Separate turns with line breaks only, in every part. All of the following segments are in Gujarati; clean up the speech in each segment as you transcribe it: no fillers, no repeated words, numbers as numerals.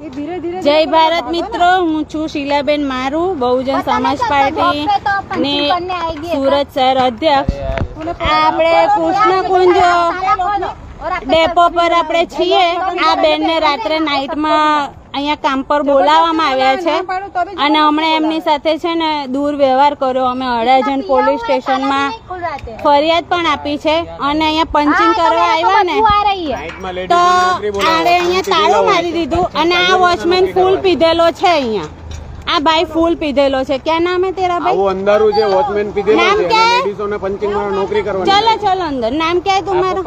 જય ભારત મિત્રો, હું છું શીલાબેન મારું, બહુજન સમાજ પાર્ટી ને સુરત શહેર અધ્યક્ષ. આપણે કૃષ્ણકુંજ ડેપો પર આપણે છીએ. આ બેનને રાત્રે નાઇટમાં અહીંયા કામ પર બોલાવવામાં આવ્યા છે અને હમણાં એમની સાથે છે ને દુર્વ્યવહાર કર્યો. અમે અડાજણ પોલીસ સ્ટેશનમાં ફરિયાદ પણ આપી છે અને અહીંયા પંચિંગ કરવા આવ્યા ને તો આડે અહીંયા તાળું મારી દીધું અને આ વોચમેન ફૂલ પીધેલો છે. અહીંયા આ ભાઈ ફૂલ પીધેલો છે. ક્યાં નામ હે તેરા ભાઈ?
वो अंदर जो वॉचमैन पीधे
नाम क्या है?
लेडीजों ने पंचिंग में नौकरी करवानी.
चलो चलो अंदर. नाम क्या है तुम्हारा?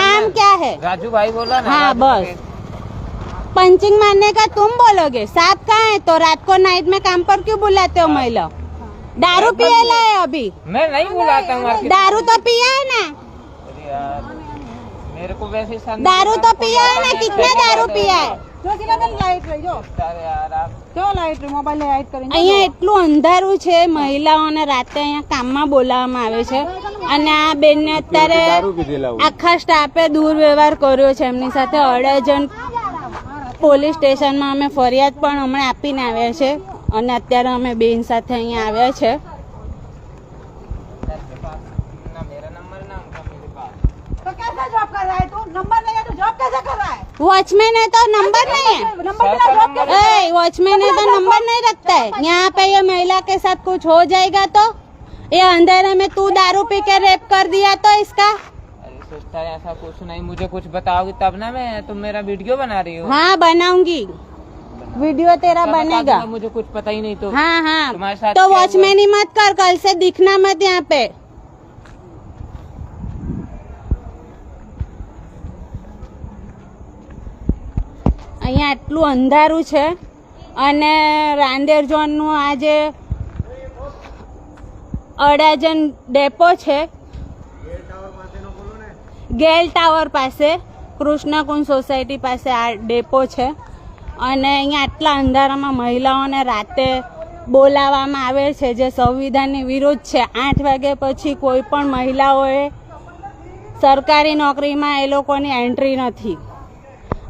नाम क्या है?
राजू भाई बोला ना.
हाँ बस. पंचिंग मारने का तुम बोलोगे. साहब कहाँ है? तो रात को नाइट में काम पर क्यों बुलाते हो महिला? दारू पिएला है अभी?
मैं नहीं बुलाता हूँ.
दारू तो पिया है ना?
मेरे को वैसे
दारू तो पिया है ना? कितना दारू पिया है? અહીંયા એટલું અંધારું છે. મહિલાઓને રાતે અહીંયા કામમાં બોલાવવામાં આવે છે અને આ બેનને અત્યારે આખા સ્ટાફે દુર્વ્યવહાર કર્યો છે એમની સાથે. અડાજણ પોલીસ સ્ટેશનમાં અમે ફરિયાદ પણ હમણાં આપીને આવ્યા છે અને અત્યારે અમે બેન સાથે અહીંયા આવ્યા છે. वॉचमैन है तो नंबर नहीं है. वॉचमैन है तो नंबर नहीं रखता है. यहाँ पे ये महिला के साथ कुछ हो जाएगा तो ये अंधेरे में तू दारू पी के रेप कर दिया तो इसका.
अरे सिस्टर ऐसा कुछ नहीं. मुझे कुछ बताओगी तब ना. मैं तुम मेरा वीडियो बना रही हो.
हाँ बनाऊंगी वीडियो तेरा बनेगा.
मुझे कुछ पता ही नहीं तो.
हाँ हाँ
तुम्हारे साथ
तो वॉचमैन ही मत कर. कल से दिखना मत यहाँ पे. અહીંયા એટલું અંધારું છે અને રાંદેર ઝોનનું આ જે અડાજણ ડેપો છે ગેલ ટાવર પાસે કૃષ્ણકુંજ સોસાયટી પાસે આ ડેપો છે અને અહીંયા આટલા અંધારામાં મહિલાઓને રાતે બોલાવવામાં આવે છે જે સંવિધાનની વિરુદ્ધ છે. 8 વાગ્યા પછી કોઈ પણ મહિલાઓએ સરકારી નોકરીમાં એ લોકોની એન્ટ્રી નથી.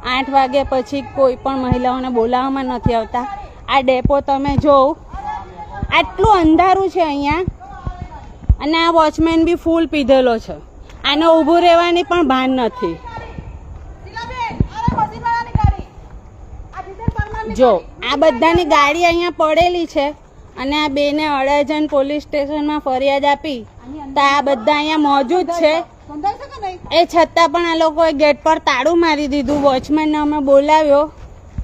8 વાગ્યા પછી કોઈ પણ મહિલાઓને બોલાવવામાં નથી આવતા. આ ડેપો તમે જોવો આટલું અંધારું છે અહીંયા અને આ વોચમેન બી ફૂલ પીધેલો છે. આને ઊભું રહેવાની પણ ભાન નથી. જો આ બધાની ગાડી અહીંયા પડેલી છે અને આ બેને અડાજણ પોલીસ સ્ટેશનમાં ફરિયાદ આપી તો આ બધા અહીંયા મોજૂદ છે. એ છતાં પણ આ લોકોએ ગેટ પર તાળું મારી દીધું. વોચમેનને અમે બોલાવ્યો